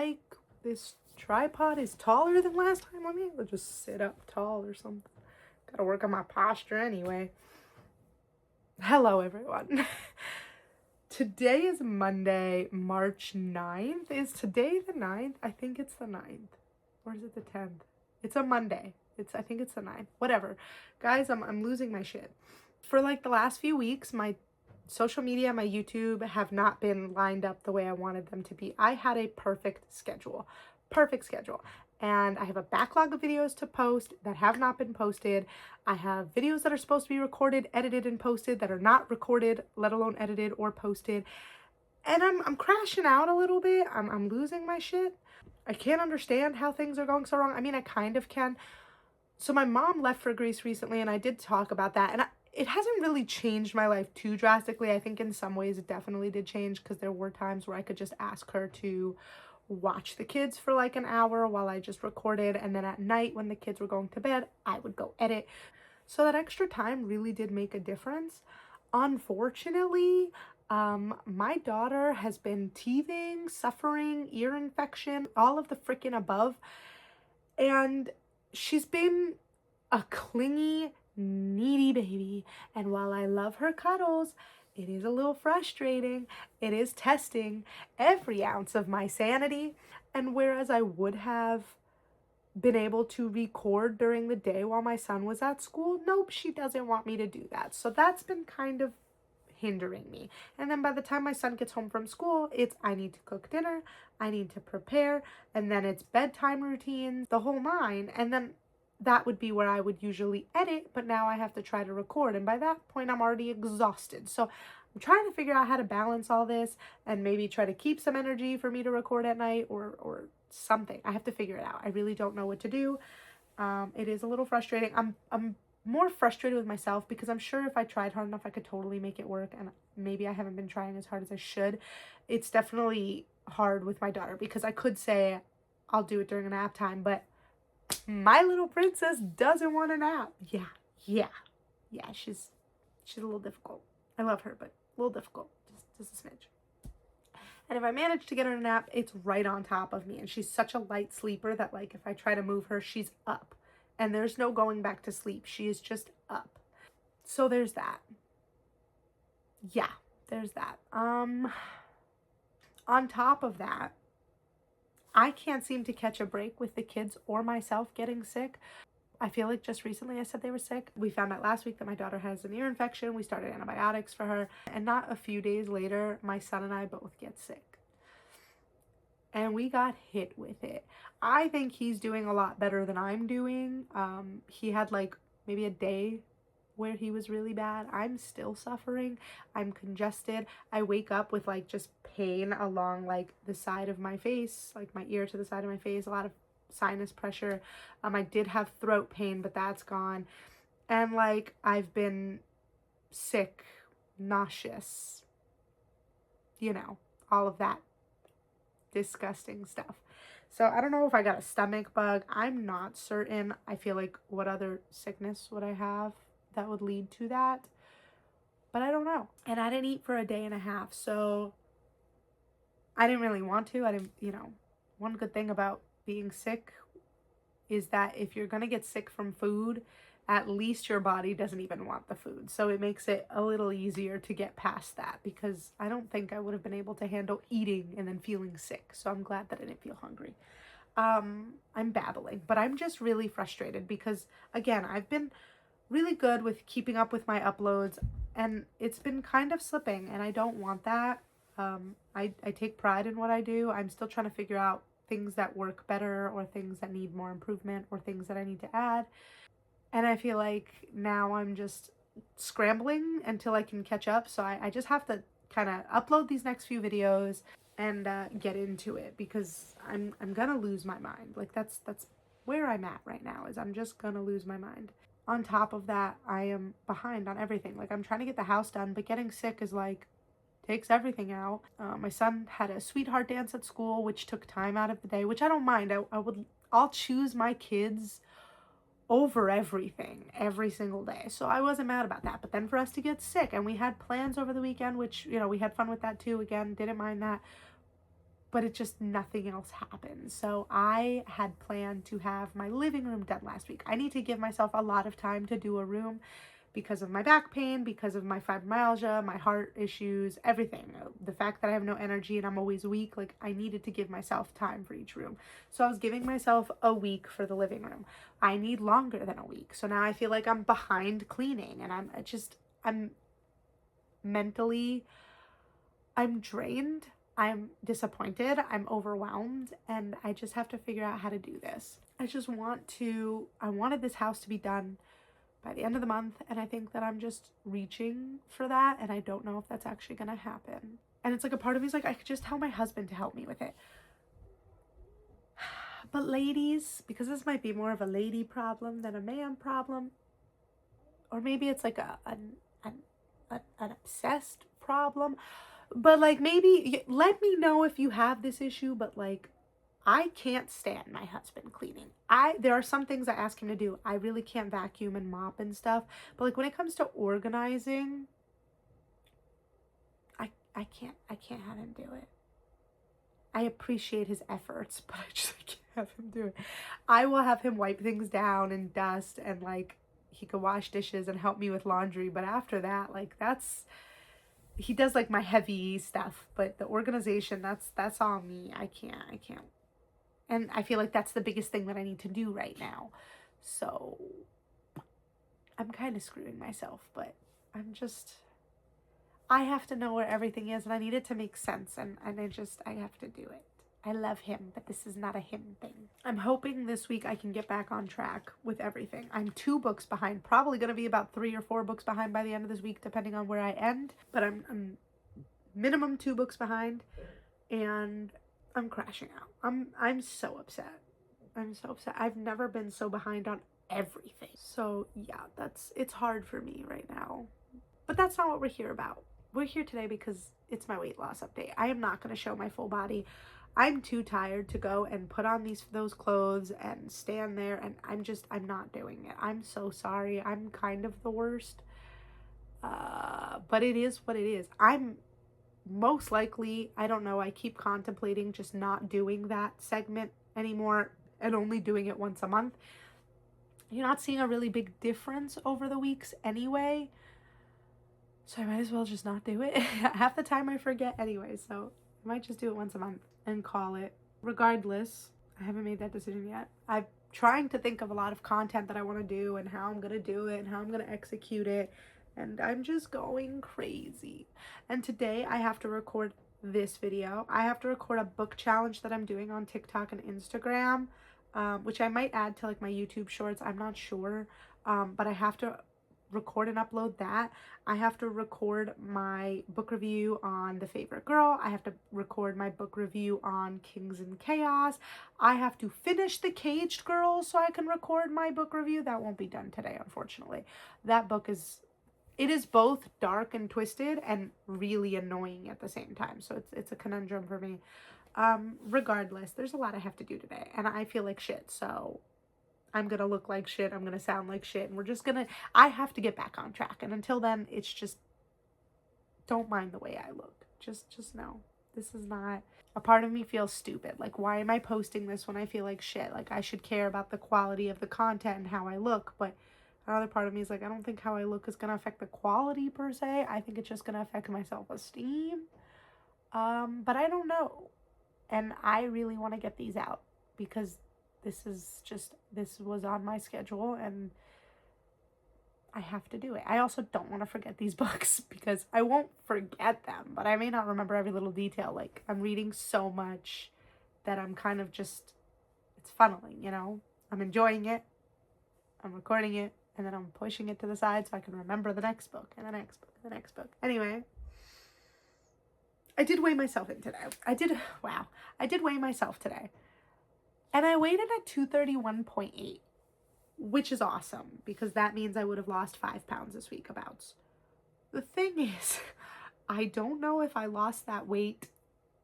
like this tripod is taller than last time. Let me just sit up tall or something. Gotta work on my posture anyway. Hello, everyone. Today is Monday, March 9th. Is today the 9th? I think it's the 9th. Or is it the 10th? It's a Monday. I think it's the 9th. Whatever. Guys, I'm losing my shit. For like the last few weeks, my social media, my YouTube have not been lined up the way I wanted them to be. I had a perfect schedule. And I have a backlog of videos to post that have not been posted. I have videos that are supposed to be recorded, edited, and posted that are not recorded, let alone edited or posted. And I'm crashing out a little bit. I'm losing my shit. I can't understand how things are going so wrong. I mean, I kind of can. So my mom left for Greece recently, and I did talk about that. And it hasn't really changed my life too drastically. I think in some ways it definitely did change, because there were times where I could just ask her to watch the kids for like an hour while I just recorded, and then at night when the kids were going to bed, I would go edit. So that extra time really did make a difference. Unfortunately, my daughter has been teething, suffering ear infection, all of the freaking above, and she's been a clingy, needy baby. And while I love her cuddles, it is a little frustrating. It is testing every ounce of my sanity. And whereas I would have been able to record during the day while my son was at school, nope, she doesn't want me to do that. So that's been kind of hindering me. And then by the time my son gets home from school, it's I need to cook dinner, I need to prepare, and then it's bedtime routines, the whole nine. And then that would be where I would usually edit, but now I have to try to record. And by that point, I'm already exhausted. So I'm trying to figure out how to balance all this and maybe try to keep some energy for me to record at night or something. I have to figure it out. I really don't know what to do. It is a little frustrating. I'm more frustrated with myself, because I'm sure if I tried hard enough, I could totally make it work. And maybe I haven't been trying as hard as I should. It's definitely hard with my daughter, because I could say I'll do it during a nap time, but my little princess doesn't want a nap. Yeah. She's a little difficult. I love her, but a little difficult, just a smidge. And if I manage to get her a nap, it's right on top of me. And she's such a light sleeper that, like, if I try to move her, she's up. And there's no going back to sleep. She is just up. So there's that. Yeah, there's that. On top of that, I can't seem to catch a break with the kids or myself getting sick. I feel like just recently I said they were sick. We found out last week that my daughter has an ear infection. We started antibiotics for her. And not a few days later, my son and I both get sick. And we got hit with it. I think he's doing a lot better than I'm doing. He had like maybe a day where he was really bad. I'm still suffering. I'm congested. I wake up with like just pain along like the side of my face, like my ear to the side of my face, a lot of sinus pressure. I did have throat pain, but that's gone. And like I've been sick, nauseous, all of that disgusting stuff. So I don't know if I got a stomach bug. I'm not certain. I feel like what other sickness would I have that would lead to that? But I don't know. And I didn't eat for a day and a half, so I didn't really want to. One good thing about being sick is that if you're gonna get sick from food, at least your body doesn't even want the food. So it makes it a little easier to get past that, because I don't think I would have been able to handle eating and then feeling sick. So I'm glad that I didn't feel hungry. I'm babbling, but I'm just really frustrated because, again, I've been really good with keeping up with my uploads, and it's been kind of slipping, and I don't want that. I take pride in what I do. I'm still trying to figure out things that work better, or things that need more improvement, or things that I need to add. And I feel like now I'm just scrambling until I can catch up. So I just have to kind of upload these next few videos and get into it, because I'm gonna lose my mind. Like that's where I'm at right now, is I'm just gonna lose my mind. On top of that, I am behind on everything. Like I'm trying to get the house done, but getting sick is like takes everything out. My son had a sweetheart dance at school, which took time out of the day, which I don't mind. I'll choose my kids over everything every single day. So I wasn't mad about that. But then for us to get sick, and we had plans over the weekend, which, we had fun with that too. Again, didn't mind that. but it just, nothing else happened. So I had planned to have my living room done last week. I need to give myself a lot of time to do a room because of my back pain, because of my fibromyalgia, my heart issues, everything. The fact that I have no energy and I'm always weak, like I needed to give myself time for each room. So I was giving myself a week for the living room. I need longer than a week. So now I feel like I'm behind cleaning, and I'm mentally, I'm drained, I'm disappointed, I'm overwhelmed, and I just have to figure out how to do this. I wanted this house to be done by the end of the month, and I think that I'm just reaching for that, and I don't know if that's actually gonna happen. And it's like, a part of me is like, I could just tell my husband to help me with it. But ladies, because this might be more of a lady problem than a man problem, or maybe it's like an obsessed problem, but like, maybe let me know if you have this issue. But like, I can't stand my husband cleaning. There are some things I ask him to do. I really can't vacuum and mop and stuff. But like, when it comes to organizing, I can't have him do it. I appreciate his efforts, but I can't have him do it. I will have him wipe things down and dust, and like, he could wash dishes and help me with laundry. But after that, like, he does like my heavy stuff, but the organization, that's all me. I can't. And I feel like that's the biggest thing that I need to do right now. So I'm kind of screwing myself, but I have to know where everything is, and I need it to make sense. And I have to do it. I love him, but this is not a him thing. I'm hoping this week I can get back on track with everything. I'm 2 books behind, probably going to be about 3 or 4 books behind by the end of this week, depending on where I end. But I'm minimum 2 books behind, and I'm crashing out. I'm so upset. I'm so upset. I've never been so behind on everything. So yeah, it's hard for me right now. But that's not what we're here about. We're here today because it's my weight loss update. I am not going to show my full body. I'm too tired to go and put on those clothes and stand there, and I'm not doing it. I'm so sorry. I'm kind of the worst. But it is what it is. I'm most likely, I don't know, I keep contemplating just not doing that segment anymore and only doing it once a month. You're not seeing a really big difference over the weeks anyway, so I might as well just not do it. Half the time I forget anyway, so I might just do it once a month and call it. Regardless, I haven't made that decision yet. I'm trying to think of a lot of content that I want to do and how I'm going to do it and how I'm going to execute it. And I'm just going crazy. And today I have to record this video. I have to record a book challenge that I'm doing on TikTok and Instagram, which I might add to like my YouTube shorts. I'm not sure. But I have to record and upload that. I have to record my book review on The Favorite Girl. I have to record my book review on Kings and Chaos. I have to finish The Caged Girl so I can record my book review. That won't be done today, unfortunately. That book is both dark and twisted and really annoying at the same time. So it's a conundrum for me. Regardless, there's a lot I have to do today, and I feel like shit. So I'm going to look like shit. I'm going to sound like shit. And I have to get back on track. And until then, it's just, don't mind the way I look. Just know, this is not, a part of me feels stupid. Like, why am I posting this when I feel like shit? Like, I should care about the quality of the content and how I look. But another part of me is like, I don't think how I look is going to affect the quality per se. I think it's just going to affect my self-esteem. But I don't know. And I really want to get these out because this was on my schedule and I have to do it. I also don't want to forget these books because I won't forget them, but I may not remember every little detail. Like, I'm reading so much that I'm kind of just, it's funneling, you know? I'm enjoying it, I'm recording it, and then I'm pushing it to the side so I can remember the next book and the next book and the next book. Anyway, I did weigh myself in today. I did weigh myself today. And I weighed in at 231.8, which is awesome because that means I would have lost 5 pounds this week about. The thing is, I don't know if I lost that weight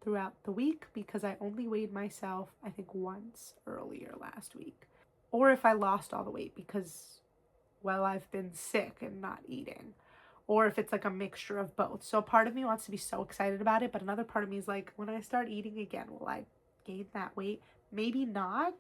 throughout the week because I only weighed myself, I think, once earlier last week. Or if I lost all the weight because, well, I've been sick and not eating. or if it's like a mixture of both. So part of me wants to be so excited about it, but another part of me is like, when I start eating again, will I gain that weight? Maybe not,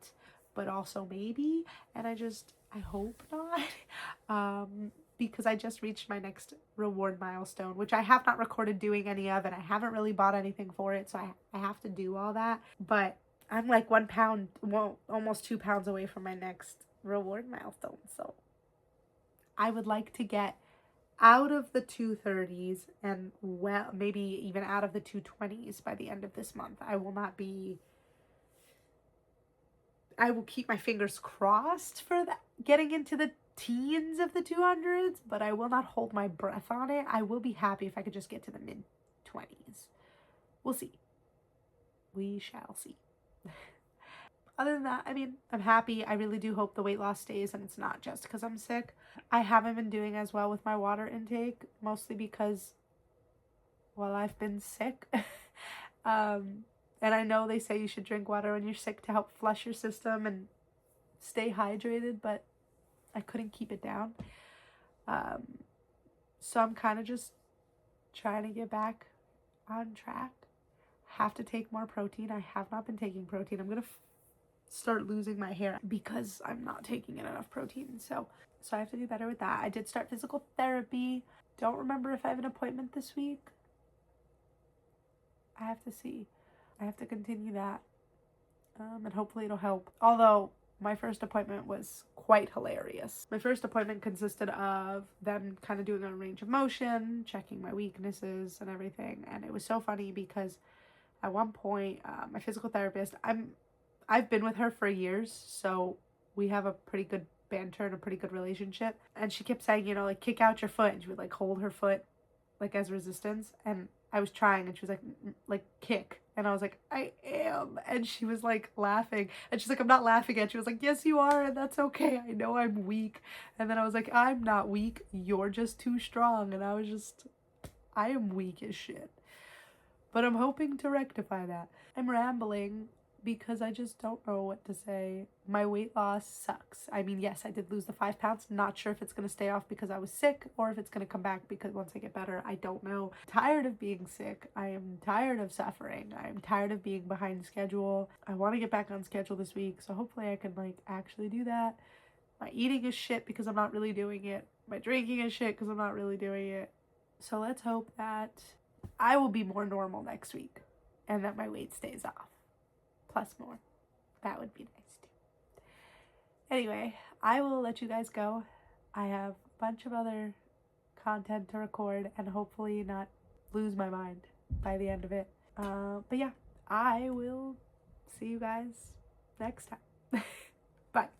but also maybe. And I hope not. Because I just reached my next reward milestone, which I have not recorded doing any of, and I haven't really bought anything for it, so I have to do all that. But I'm like 1 pound, well, almost 2 pounds away from my next reward milestone. So I would like to get out of the 230s and well, maybe even out of the 220s by the end of this month. I will keep my fingers crossed for that, getting into the teens of the 200s, but I will not hold my breath on it. I will be happy if I could just get to the mid 20s. We'll see. We shall see. Other than that, I mean, I'm happy. I really do hope the weight loss stays and it's not just because I'm sick. I haven't been doing as well with my water intake, mostly because, well, I've been sick. And I know they say you should drink water when you're sick to help flush your system and stay hydrated, but I couldn't keep it down. So I'm kind of just trying to get back on track. Have to take more protein. I have not been taking protein. I'm going to start losing my hair because I'm not taking in enough protein. So I have to do better with that. I did start physical therapy. Don't remember if I have an appointment this week. I have to see. I have to continue that. And hopefully it'll help. Although my first appointment was quite hilarious. My first appointment consisted of them kind of doing a range of motion, checking my weaknesses and everything. And it was so funny because at one point, my physical therapist, I've been with her for years, so we have a pretty good banter and a pretty good relationship. And she kept saying, you know, like, kick out your foot. And she would like hold her foot like as resistance. And I was trying, and she was like kick. And I was like, I am. And she was like laughing. And she's like, I'm not laughing at you. I was like, yes, you are. And that's okay. I know I'm weak. And then I was like, I'm not weak. You're just too strong. And I am weak as shit. But I'm hoping to rectify that. I'm rambling because I just don't know what to say. My weight loss sucks. I mean, yes, I did lose the 5 pounds. Not sure if it's going to stay off because I was sick or if it's going to come back because once I get better, I don't know. I'm tired of being sick. I am tired of suffering. I am tired of being behind schedule. I want to get back on schedule this week, so hopefully I can like actually do that. My eating is shit because I'm not really doing it. My drinking is shit because I'm not really doing it. So let's hope that I will be more normal next week and that my weight stays off. Plus more. That would be nice too. Anyway, I will let you guys go. I have a bunch of other content to record and hopefully not lose my mind by the end of it. But yeah, I will see you guys next time. Bye.